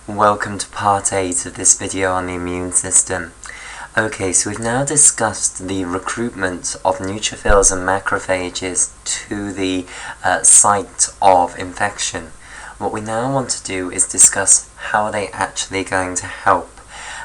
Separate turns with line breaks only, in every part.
Welcome to part 8 of this video on the immune system. Okay, so we've now discussed the recruitment of neutrophils and macrophages to the site of infection. What we now want to do is discuss how are they actually going to help.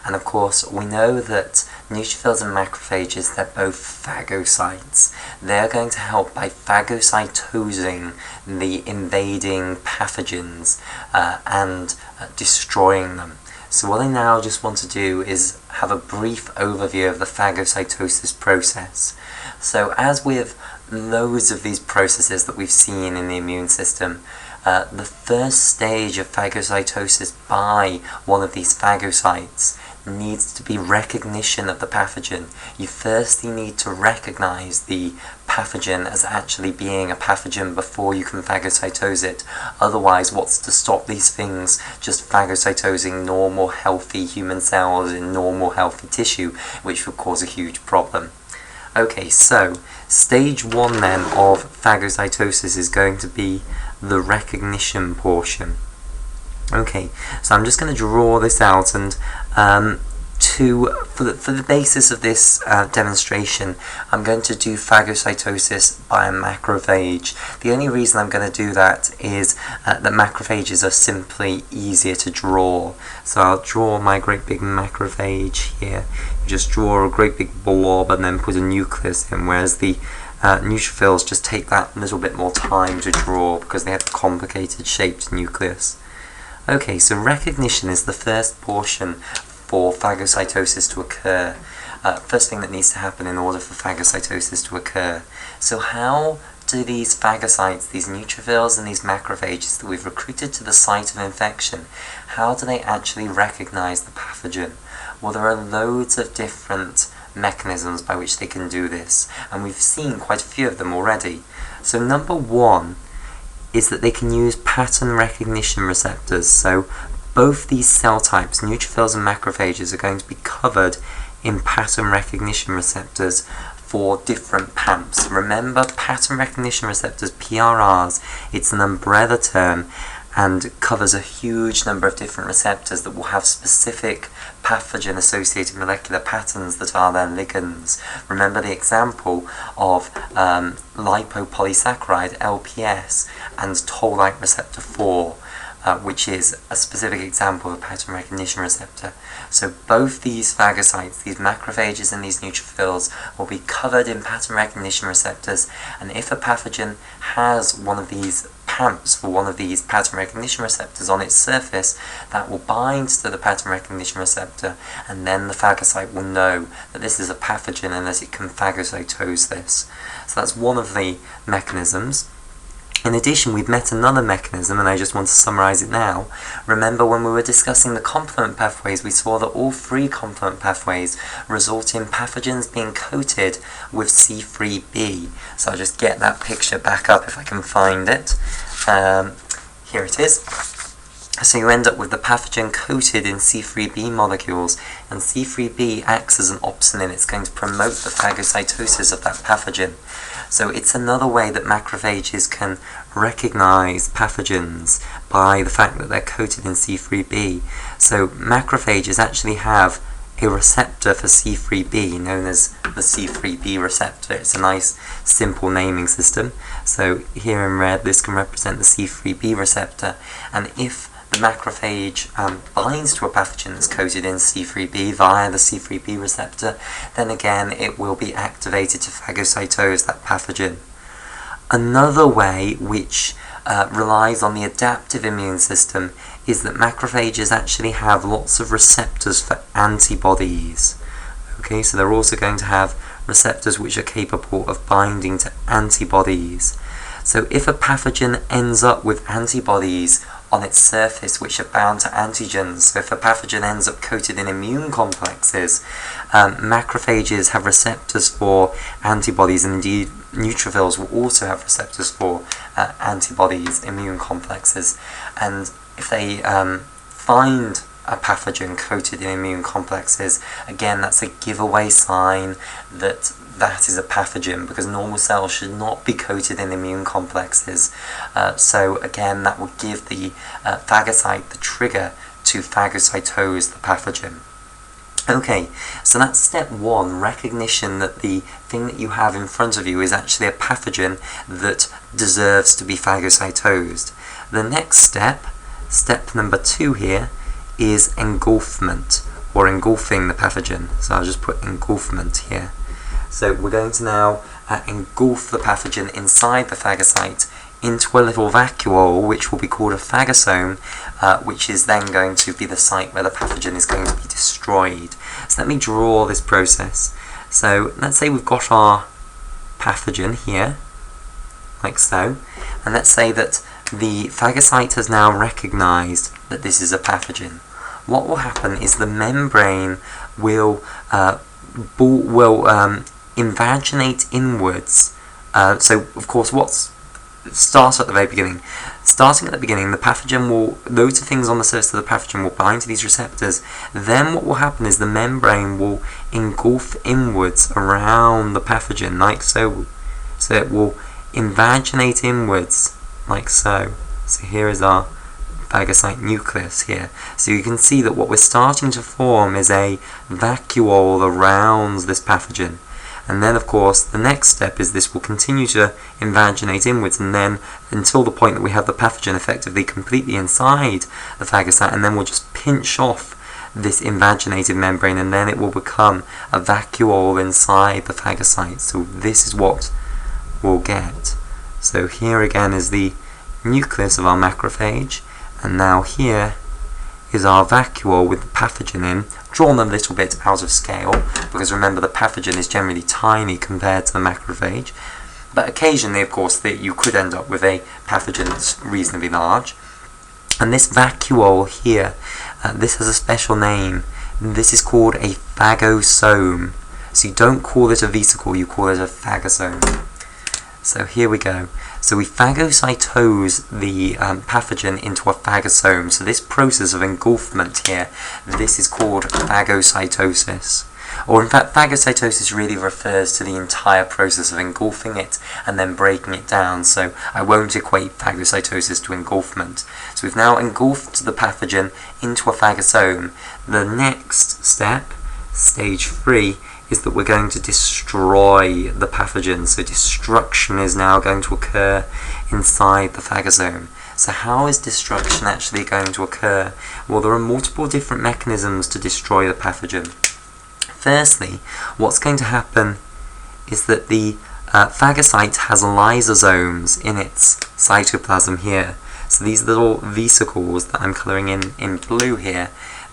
And of course, we know that neutrophils and macrophages, they're both phagocytes. They're going to help by phagocytosing the invading pathogens and destroying them. So what I now just want to do is have a brief overview of the phagocytosis process. So as with loads of these processes that we've seen in the immune system, the first stage of phagocytosis by one of these phagocytes needs to be recognition of the pathogen. You firstly need to recognize the pathogen as actually being a pathogen before you can phagocytose it. Otherwise, what's to stop these things just phagocytosing normal healthy human cells in normal healthy tissue, which would cause a huge problem. Okay, so stage 1 then of phagocytosis is going to be the recognition portion. Okay, so I'm just going to draw this out, and for the basis of this demonstration, I'm going to do phagocytosis by a macrophage. The only reason I'm going to do that is that macrophages are simply easier to draw. So I'll draw my great big macrophage here. Just draw a great big blob and then put a nucleus in, whereas the neutrophils just take that little bit more time to draw because they have a complicated shaped nucleus. Okay, so recognition is the first portion for phagocytosis to occur. First thing that needs to happen in order for phagocytosis to occur. So how do these phagocytes, these neutrophils and these macrophages that we've recruited to the site of infection, how do they actually recognize the pathogen? Well, there are loads of different mechanisms by which they can do this, and we've seen quite a few of them already. So number 1 is that they can use pattern recognition receptors. So both these cell types, neutrophils and macrophages, are going to be covered in pattern recognition receptors for different PAMPs. Remember, pattern recognition receptors, PRRs, it's an umbrella term and covers a huge number of different receptors that will have specific pathogen-associated molecular patterns that are their ligands. Remember the example of lipopolysaccharide, LPS, and toll-like receptor 4, which is a specific example of a pattern recognition receptor. So both these phagocytes, these macrophages and these neutrophils, will be covered in pattern recognition receptors, and if a pathogen has one of these PAMPs for one of these pattern recognition receptors on its surface, that will bind to the pattern recognition receptor, and then the phagocyte will know that this is a pathogen and that it can phagocytose this. So that's one of the mechanisms. In addition, we've met another mechanism, and I just want to summarize it now. Remember, when we were discussing the complement pathways, we saw that all 3 complement pathways result in pathogens being coated with C3b. So I'll just get that picture back up if I can find it. Here it is. So you end up with the pathogen coated in C3b molecules, and C3b acts as an opsonin. It's going to promote the phagocytosis of that pathogen. So it's another way that macrophages can recognize pathogens by the fact that they're coated in C3b. So macrophages actually have a receptor for C3b known as the C3b receptor. It's a nice simple naming system. So here in red, this can represent the C3b receptor, and if the macrophage binds to a pathogen that's coated in C3b via the C3b receptor, then again it will be activated to phagocytose that pathogen. Another way which relies on the adaptive immune system is that macrophages actually have lots of receptors for antibodies. Okay, so they're also going to have receptors which are capable of binding to antibodies. So if a pathogen ends up with antibodies on its surface which are bound to antigens, so if a pathogen ends up coated in immune complexes, macrophages have receptors for antibodies, and indeed neutrophils will also have receptors for antibodies, immune complexes. And if they find a pathogen coated in immune complexes, again that's a giveaway sign that that is a pathogen, because normal cells should not be coated in immune complexes. So again, that will give the phagocyte the trigger to phagocytose the pathogen. Okay, so that's step one, recognition that the thing that you have in front of you is actually a pathogen that deserves to be phagocytosed. The next step, step number 2 here, is engulfment, or engulfing the pathogen. So I'll just put engulfment here. So we're going to now engulf the pathogen inside the phagocyte into a little vacuole, which will be called a phagosome, which is then going to be the site where the pathogen is going to be destroyed. So let me draw this process. So let's say we've got our pathogen here, like so, and let's say that the phagocyte has now recognized that this is a pathogen. What will happen is the membrane will invaginate inwards. So of course, starting at the beginning, the pathogen will, loads of things on the surface of the pathogen will bind to these receptors. Then what will happen is the membrane will engulf inwards around the pathogen, like so. So it will invaginate inwards, like so. So here is our phagocyte nucleus here. So you can see that what we're starting to form is a vacuole around this pathogen. And then, of course, the next step is this will continue to invaginate inwards, and then until the point that we have the pathogen effectively completely inside the phagocyte, and then we'll just pinch off this invaginated membrane, and then it will become a vacuole inside the phagocyte. So this is what we'll get. So here again is the nucleus of our macrophage, and now here is our vacuole with the pathogen in, drawn a little bit out of scale, because remember the pathogen is generally tiny compared to the macrophage, but occasionally, of course, you could end up with a pathogen that's reasonably large. And this vacuole here, this has a special name. This is called a phagosome. So you don't call it a vesicle, you call it a phagosome. So here we go. So we phagocytose the pathogen into a phagosome. So this process of engulfment here, this is called phagocytosis. Or in fact, phagocytosis really refers to the entire process of engulfing it and then breaking it down. So I won't equate phagocytosis to engulfment. So we've now engulfed the pathogen into a phagosome. The next step, stage 3, is that we're going to destroy the pathogen. So destruction is now going to occur inside the phagosome. So how is destruction actually going to occur? Well, there are multiple different mechanisms to destroy the pathogen. Firstly, what's going to happen is that the phagocyte has lysosomes in its cytoplasm here. So these little vesicles that I'm colouring in blue here,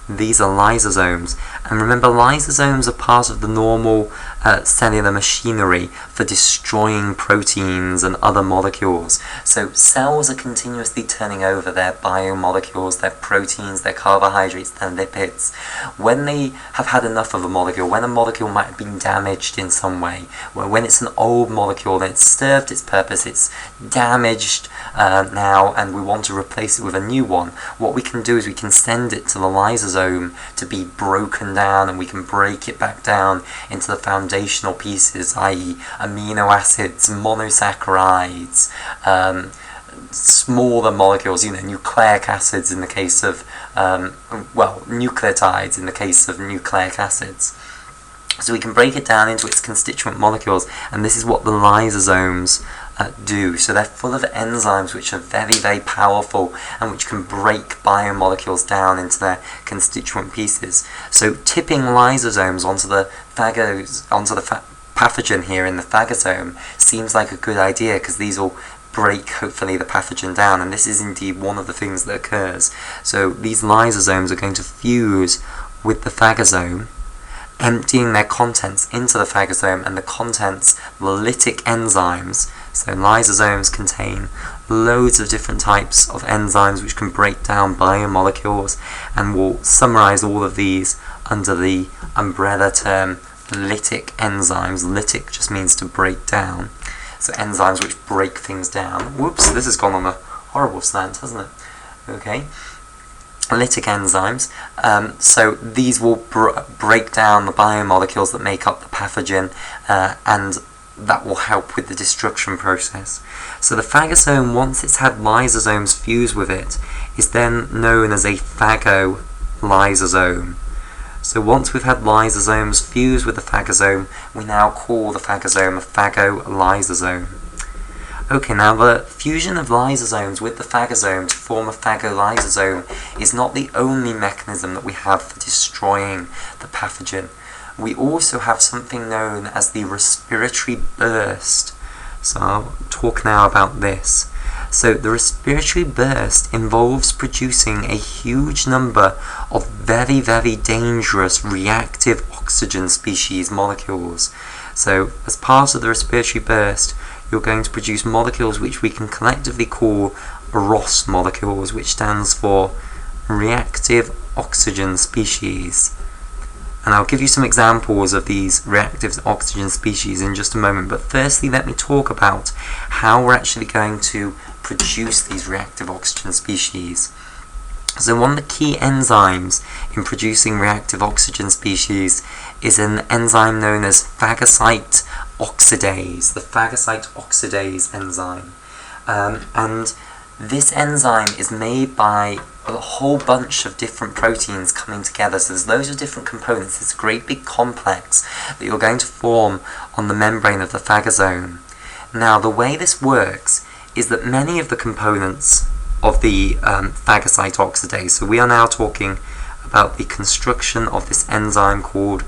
these are lysosomes. And remember, lysosomes are part of the normal cellular machinery for destroying proteins and other molecules. So cells are continuously turning over their biomolecules, their proteins, their carbohydrates, their lipids. When they have had enough of a molecule, when a molecule might have been damaged in some way, when it's an old molecule and it's served its purpose, it's damaged now, and we want to replace it with a new one, what we can do is we can send it to the lysosome to be broken down, and we can break it back down into the foundational pieces, i.e. amino acids, monosaccharides, smaller molecules, nucleic acids in the case of, nucleotides in the case of nucleic acids. So we can break it down into its constituent molecules, and this is what the lysosomes do. So they're full of enzymes which are very, very powerful and which can break biomolecules down into their constituent pieces. So tipping lysosomes onto the pathogen here in the phagosome seems like a good idea, because these will break, hopefully, the pathogen down, and this is indeed one of the things that occurs. So these lysosomes are going to fuse with the phagosome, emptying their contents into the phagosome, and the contents, the lytic enzymes. So lysosomes contain loads of different types of enzymes which can break down biomolecules, and we'll summarize all of these under the umbrella term lytic enzymes. Lytic just means to break down. So enzymes which break things down. Whoops, this has gone on a horrible slant, hasn't it? Okay. Lytic enzymes, so these will break down the biomolecules that make up the pathogen, and that will help with the destruction process. So the phagosome, once it's had lysosomes fuse with it, is then known as a phagolysosome. So once we've had lysosomes fuse with the phagosome, we now call the phagosome a phagolysosome. Okay, now the fusion of lysosomes with the phagosome to form a phagolysosome is not the only mechanism that we have for destroying the pathogen. We also have something known as the respiratory burst. So I'll talk now about this. So the respiratory burst involves producing a huge number of very, very dangerous reactive oxygen species molecules. So as part of the respiratory burst, you're going to produce molecules which we can collectively call ROS molecules, which stands for reactive oxygen species. And I'll give you some examples of these reactive oxygen species in just a moment, but firstly let me talk about how we're actually going to produce these reactive oxygen species. So one of the key enzymes in producing reactive oxygen species is an enzyme known as phagocyte oxidase, the phagocyte oxidase enzyme. And this enzyme is made by a whole bunch of different proteins coming together. So there's loads of different components. It's a great big complex that you're going to form on the membrane of the phagosome. Now the way this works is that many of the components of the phagocyte oxidase, so we are now talking about the construction of this enzyme called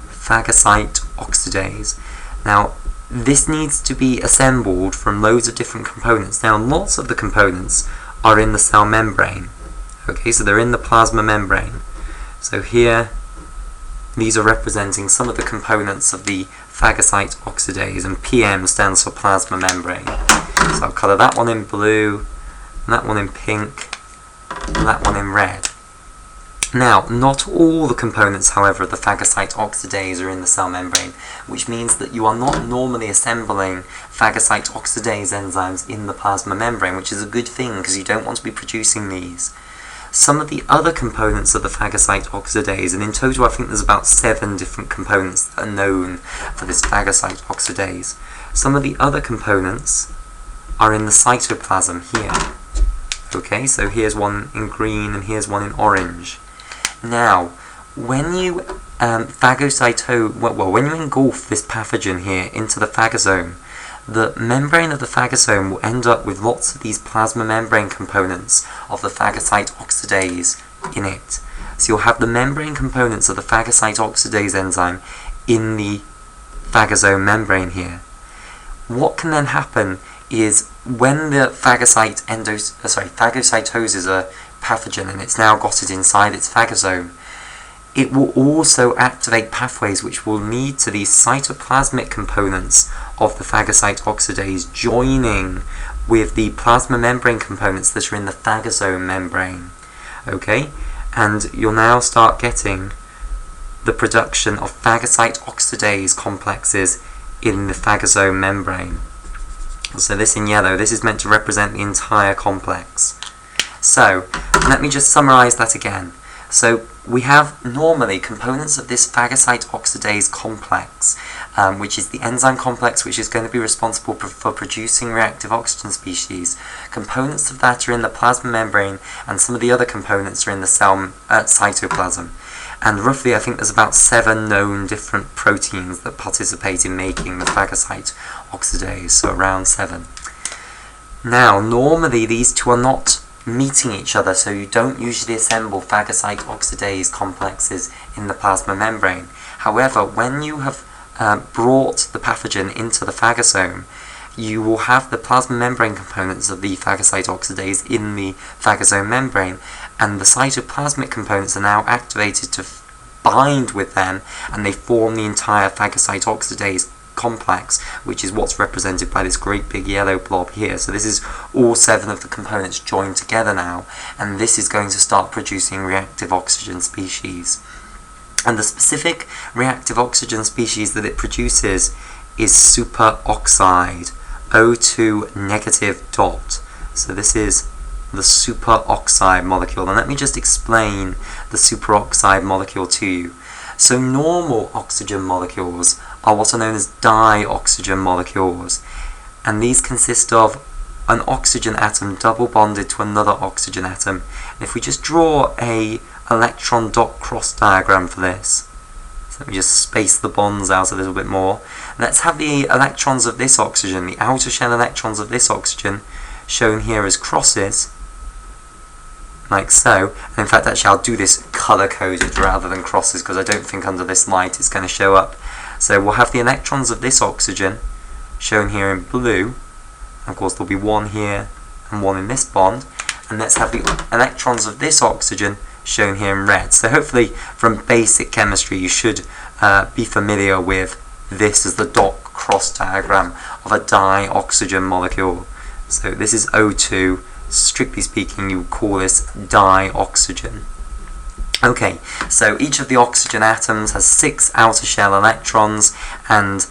phagocyte oxidase. Now this needs to be assembled from loads of different components. Now lots of the components are in the cell membrane. Okay, so they're in the plasma membrane. So here, these are representing some of the components of the phagocyte oxidase, and PM stands for plasma membrane. So I'll colour that one in blue, and that one in pink, and that one in red. Now, not all the components, however, of the phagocyte oxidase are in the cell membrane, which means that you are not normally assembling phagocyte oxidase enzymes in the plasma membrane, which is a good thing because you don't want to be producing these. Some of the other components of the phagocyte oxidase, and in total I think there's about 7 different components that are known for this phagocyte oxidase. Some of the other components are in the cytoplasm here. Okay, so here's one in green and here's one in orange. Now, when you when you engulf this pathogen here into the phagosome, the membrane of the phagosome will end up with lots of these plasma membrane components of the phagocyte oxidase in it. So you'll have the membrane components of the phagocyte oxidase enzyme in the phagosome membrane here. What can then happen is when the phagocytosis a pathogen and it's now got it inside its phagosome, it will also activate pathways which will lead to these cytoplasmic components of the phagocyte oxidase joining with the plasma membrane components that are in the phagosome membrane. Okay, and you'll now start getting the production of phagocyte oxidase complexes in the phagosome membrane. So this in yellow, this is meant to represent the entire complex. So let me just summarize that again. So we have normally components of this phagocyte oxidase complex, which is the enzyme complex which is going to be responsible for producing reactive oxygen species. Components of that are in the plasma membrane, and some of the other components are in the cell cytoplasm. And roughly I think there's about 7 known different proteins that participate in making the phagocyte oxidase, so around 7. Now normally these two are not meeting each other, so you don't usually assemble phagocyte oxidase complexes in the plasma membrane. However, when you have brought the pathogen into the phagosome, you will have the plasma membrane components of the phagocyte oxidase in the phagosome membrane, and the cytoplasmic components are now activated to bind with them, and they form the entire phagocyte oxidase complex, which is what's represented by this great big yellow blob here. So this is all 7 of the components joined together now, and this is going to start producing reactive oxygen species. And the specific reactive oxygen species that it produces is superoxide, O2 negative dot. So this is the superoxide molecule, and let me just explain the superoxide molecule to you. So normal oxygen molecules are what are known as di-oxygen molecules, and these consist of an oxygen atom double bonded to another oxygen atom. And if we just draw a electron dot cross diagram for this, so let me just space the bonds out a little bit more. Let's have the electrons of this oxygen, the outer shell electrons of this oxygen, shown here as crosses, like so. And in fact, actually, I'll do this color-coded rather than crosses, because I don't think under this light it's going to show up. So we'll have the electrons of this oxygen shown here in blue. Of course, there'll be one here and one in this bond. And let's have the electrons of this oxygen shown here in red. So hopefully, from basic chemistry, you should be familiar with this as the dot cross diagram of a di-oxygen molecule. So this is O2. Strictly speaking, you would call this di-oxygen. Okay, so each of the oxygen atoms has 6 outer shell electrons, and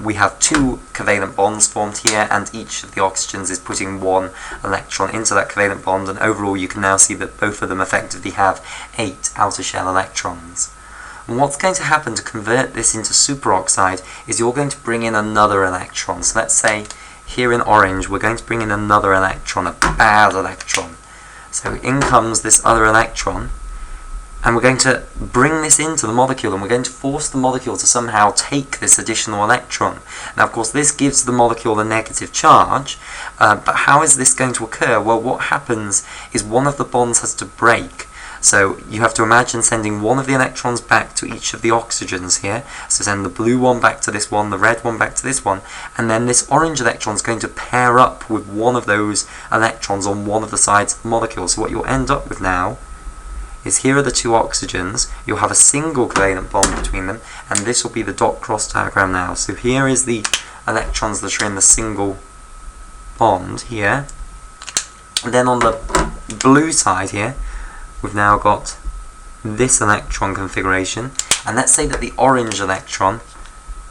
we have 2 covalent bonds formed here, and each of the oxygens is putting 1 electron into that covalent bond, and overall you can now see that both of them effectively have 8 outer shell electrons. And what's going to happen to convert this into superoxide is you're going to bring in another electron. So let's say here in orange we're going to bring in another electron, a bad electron. So in comes this other electron, and we're going to bring this into the molecule, and we're going to force the molecule to somehow take this additional electron. Now, of course, this gives the molecule a negative charge, but how is this going to occur? Well, what happens is one of the bonds has to break. So you have to imagine sending one of the electrons back to each of the oxygens here. So send the blue one back to this one, the red one back to this one, and then this orange electron is going to pair up with one of those electrons on one of the sides of the molecule. So what you'll end up with now is here are the 2 oxygens, you'll have a single covalent bond between them, and this will be the dot cross diagram now. So here is the electrons that are in the single bond here, and then on the blue side here, we've now got this electron configuration, and let's say that the orange electron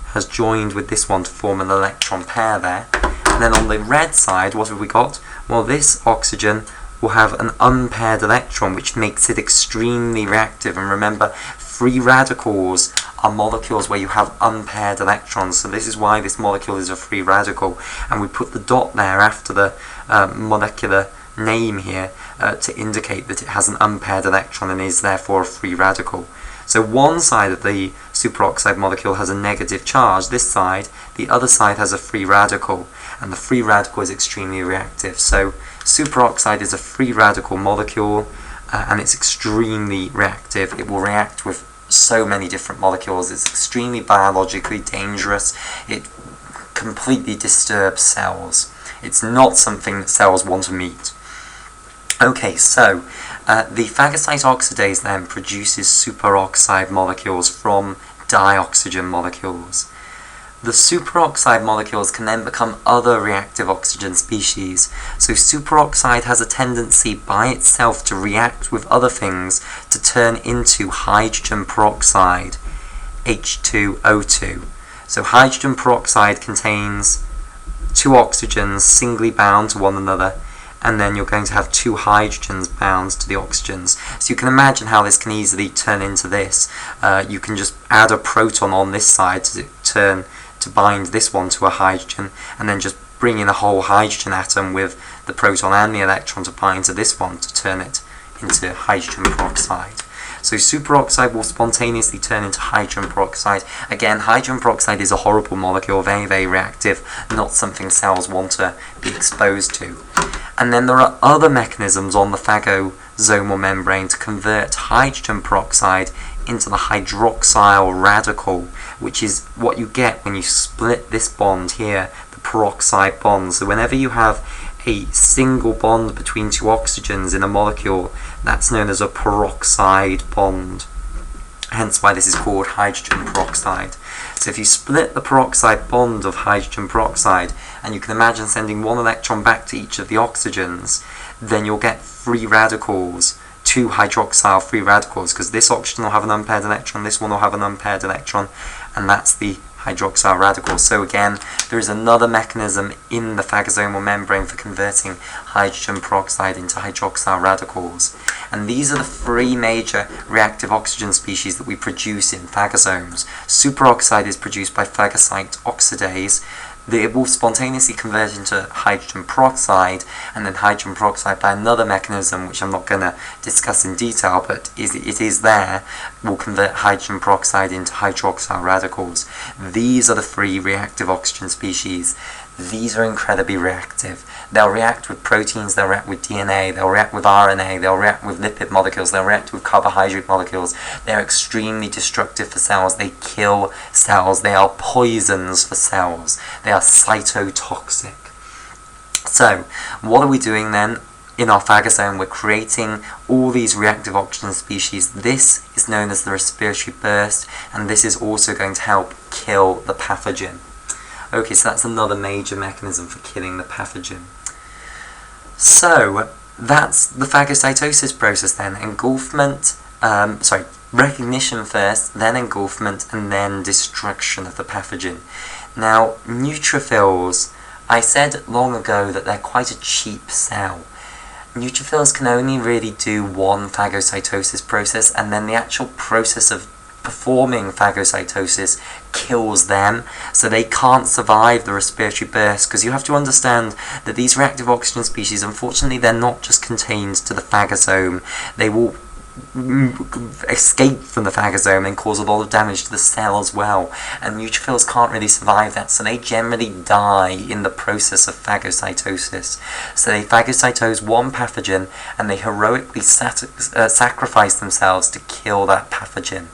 has joined with this one to form an electron pair there, and then on the red side, what have we got? Well, this oxygen will have an unpaired electron, which makes it extremely reactive. And remember, free radicals are molecules where you have unpaired electrons, so this is why this molecule is a free radical, and we put the dot there after the molecular name here to indicate that it has an unpaired electron and is therefore a free radical. So one side of the superoxide molecule has a negative charge, this side, the other side has a free radical, and the free radical is extremely reactive. So superoxide is a free radical molecule, and it's extremely reactive. It will react with so many different molecules. It's extremely biologically dangerous. It completely disturbs cells. It's not something that cells want to meet. Okay, so the phagocyte oxidase then produces superoxide molecules from dioxygen molecules. The superoxide molecules can then become other reactive oxygen species. So superoxide has a tendency by itself to react with other things to turn into hydrogen peroxide, H2O2. So hydrogen peroxide contains 2 oxygens singly bound to one another, and then you're going to have 2 hydrogens bound to the oxygens. So you can imagine how this can easily turn into this. You can just add a proton on this side to bind this one to a hydrogen, and then just bring in a whole hydrogen atom with the proton and the electron to bind to this one to turn it into hydrogen peroxide. So superoxide will spontaneously turn into hydrogen peroxide. Again, hydrogen peroxide is a horrible molecule, very, very reactive, not something cells want to be exposed to. And then there are other mechanisms on the phagosomal membrane to convert hydrogen peroxide into the hydroxyl radical, which is what you get when you split this bond here, the peroxide bond. So whenever you have a single bond between 2 oxygens in a molecule, that's known as a peroxide bond. Hence why this is called hydrogen peroxide. So if you split the peroxide bond of hydrogen peroxide, and you can imagine sending 1 electron back to each of the oxygens, then you'll get free radicals, 2 hydroxyl free radicals, because this oxygen will have an unpaired electron, this one will have an unpaired electron, and that's the hydroxyl radicals. So again, there is another mechanism in the phagosomal membrane for converting hydrogen peroxide into hydroxyl radicals. And these are the three major reactive oxygen species that we produce in phagosomes. Superoxide is produced by phagocyte oxidase. It will spontaneously convert into hydrogen peroxide, and then hydrogen peroxide by another mechanism, which I'm not going to discuss in detail, but it is there, will convert hydrogen peroxide into hydroxyl radicals. These are the three reactive oxygen species. These are incredibly reactive. They'll react with proteins, they'll react with DNA, they'll react with RNA, they'll react with lipid molecules, they'll react with carbohydrate molecules. They're extremely destructive for cells. They kill cells. They are poisons for cells. They are cytotoxic. So, what are we doing then? In our phagosome, we're creating all these reactive oxygen species. This is known as the respiratory burst, and this is also going to help kill the pathogen. Okay, so that's another major mechanism for killing the pathogen. So, that's the phagocytosis process then. Recognition first, then engulfment, and then destruction of the pathogen. Now, neutrophils, I said long ago that they're quite a cheap cell. Neutrophils can only really do one phagocytosis process, and then the actual process of performing phagocytosis kills them, so they can't survive the respiratory burst, because you have to understand that these reactive oxygen species, unfortunately, they're not just contained to the phagosome. They will escape from the phagosome and cause a lot of damage to the cell as well, and neutrophils can't really survive that, so they generally die in the process of phagocytosis. So they phagocytose one pathogen and they heroically sacrifice themselves to kill that pathogen.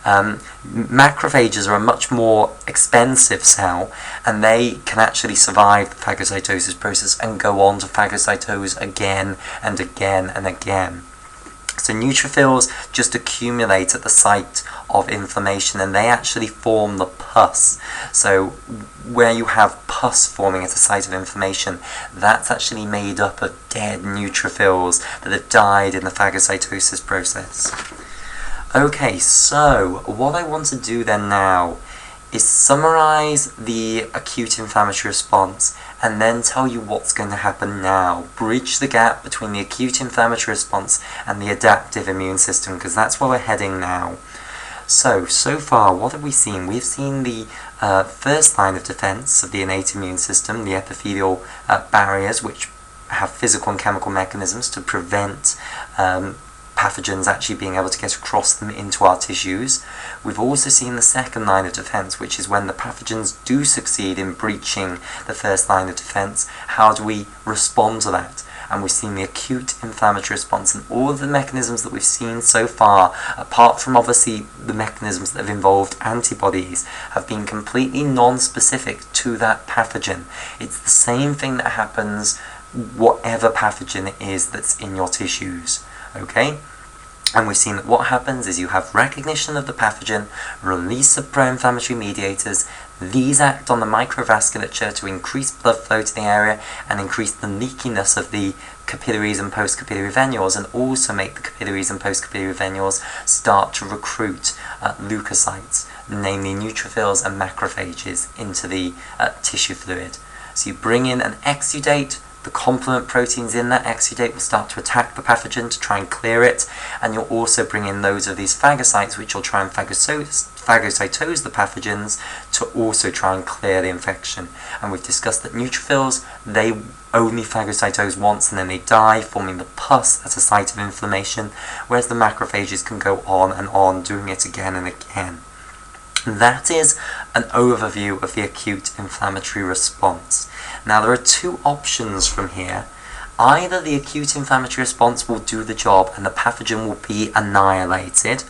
Macrophages are a much more expensive cell, and they can actually survive the phagocytosis process and go on to phagocytose again and again and again. So neutrophils just accumulate at the site of inflammation, and they actually form the pus. So where you have pus forming at a site of inflammation, that's actually made up of dead neutrophils that have died in the phagocytosis process. Okay, so what I want to do then now is summarize the acute inflammatory response and then tell you what's going to happen now. Bridge the gap between the acute inflammatory response and the adaptive immune system, because that's where we're heading now. So far, what have we seen? We've seen the first line of defense of the innate immune system, the epithelial barriers, which have physical and chemical mechanisms to prevent pathogens actually being able to get across them into our tissues. We've also seen the second line of defense, which is when the pathogens do succeed in breaching the first line of defense, how do we respond to that? And we've seen the acute inflammatory response, and all of the mechanisms that we've seen so far, apart from obviously the mechanisms that have involved antibodies, have been completely non-specific to that pathogen. It's the same thing that happens whatever pathogen it is that's in your tissues. Okay? And we've seen that what happens is you have recognition of the pathogen, release of pro-inflammatory mediators. These act on the microvasculature to increase blood flow to the area and increase the leakiness of the capillaries and postcapillary venules, and also make the capillaries and postcapillary venules start to recruit leukocytes, namely neutrophils and macrophages, into the tissue fluid. So you bring in an exudate. The complement proteins in that exudate will start to attack the pathogen to try and clear it, and you'll also bring in loads of these phagocytes, which will try and phagocytose the pathogens to also try and clear the infection. And we've discussed that neutrophils, they only phagocytose once and then they die, forming the pus at a site of inflammation, whereas the macrophages can go on and on, doing it again and again. That is an overview of the acute inflammatory response. Now there are two options from here. Either the acute inflammatory response will do the job and the pathogen will be annihilated.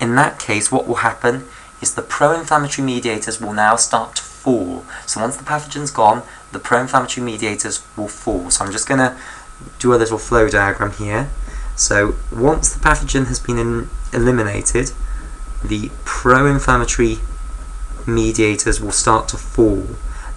In that case, what will happen is the pro-inflammatory mediators will now start to fall. So once the pathogen's gone, the pro-inflammatory mediators will fall. So I'm just going to do a little flow diagram here. So once the pathogen has been eliminated, the pro-inflammatory mediators will start to fall.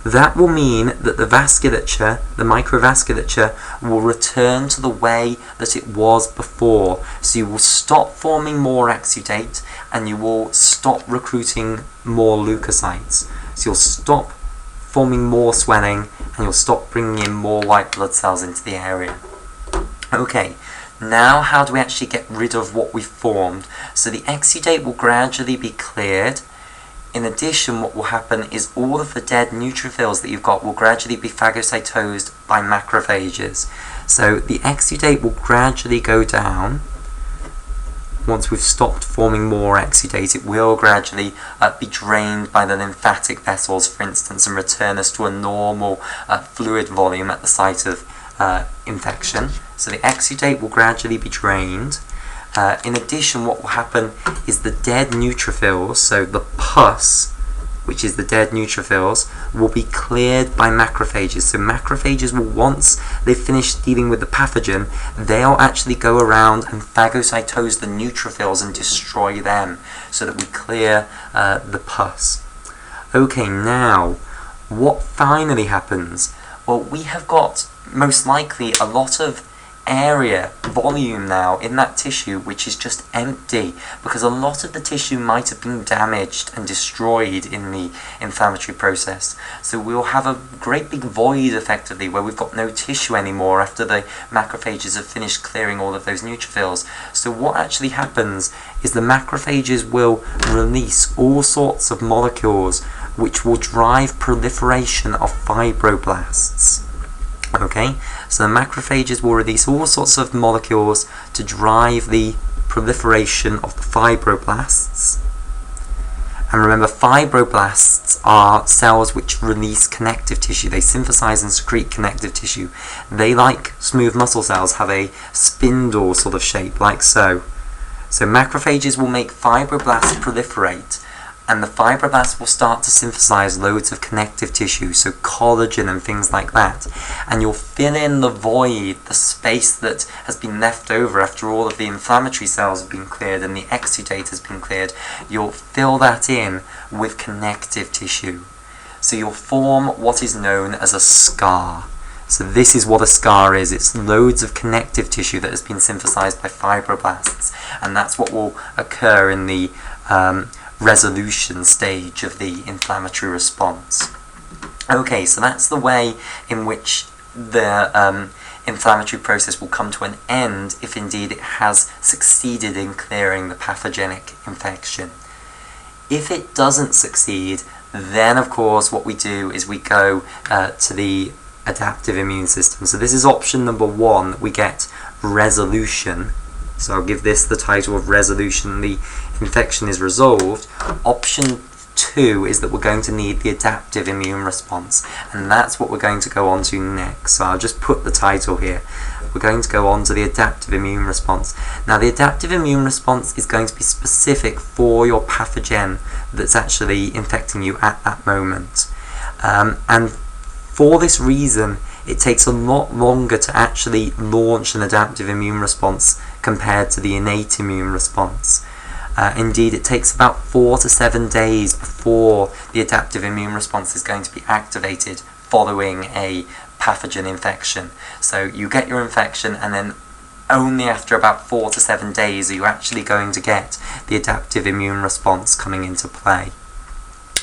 that will mean that the vasculature, the microvasculature, will return to the way that it was before. So you will stop forming more exudate, and you will stop recruiting more leukocytes. So you'll stop forming more swelling, and you'll stop bringing in more white blood cells into the area. Okay, now how do we actually get rid of what we've formed? So the exudate will gradually be cleared. In addition, what will happen is all of the dead neutrophils that you've got will gradually be phagocytosed by macrophages. So the exudate will gradually go down. Once we've stopped forming more exudate, it will gradually be drained by the lymphatic vessels, for instance, and return us to a normal fluid volume at the site of infection. So the exudate will gradually be drained. In addition, what will happen is the dead neutrophils, so the pus, which is the dead neutrophils, will be cleared by macrophages. So macrophages will, once they've finished dealing with the pathogen, they'll actually go around and phagocytose the neutrophils and destroy them, so that we clear the pus. Okay, now, what finally happens? Well, we have got, most likely, a lot of area, volume now in that tissue which is just empty, because a lot of the tissue might have been damaged and destroyed in the inflammatory process. So we'll have a great big void effectively where we've got no tissue anymore after the macrophages have finished clearing all of those neutrophils. So what actually happens is the macrophages will release all sorts of molecules which will drive proliferation of fibroblasts. Okay, so the macrophages will release all sorts of molecules to drive the proliferation of the fibroblasts. And remember, fibroblasts are cells which release connective tissue. They synthesize and secrete connective tissue. They, like smooth muscle cells, have a spindle sort of shape, like so. So macrophages will make fibroblasts proliferate, and the fibroblasts will start to synthesize loads of connective tissue, so collagen and things like that. And you'll fill in the void, the space that has been left over after all of the inflammatory cells have been cleared and the exudate has been cleared. You'll fill that in with connective tissue. So you'll form what is known as a scar. So this is what a scar is. It's loads of connective tissue that has been synthesized by fibroblasts. And that's what will occur in the resolution stage of the inflammatory response. Okay, so that's the way in which the inflammatory process will come to an end if indeed it has succeeded in clearing the pathogenic infection. If it doesn't succeed, then of course what we do is we go to the adaptive immune system. So this is option number 1, we get resolution. So I'll give this the title of resolution, the infection is resolved. Option 2 is that we're going to need the adaptive immune response, and that's what we're going to go on to next. So I'll just put the title here. We're going to go on to the adaptive immune response. Now the adaptive immune response is going to be specific for your pathogen that's actually infecting you at that moment. And for this reason, it takes a lot longer to actually launch an adaptive immune response compared to the innate immune response. Indeed, it takes about 4 to 7 days before the adaptive immune response is going to be activated following a pathogen infection. So you get your infection, and then only after about 4 to 7 days are you actually going to get the adaptive immune response coming into play.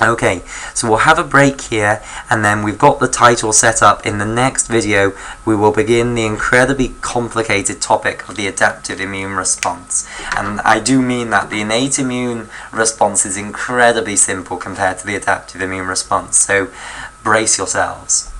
Okay, so we'll have a break here, and then we've got the title set up. In the next video, we will begin the incredibly complicated topic of the adaptive immune response. And I do mean that the innate immune response is incredibly simple compared to the adaptive immune response, so brace yourselves.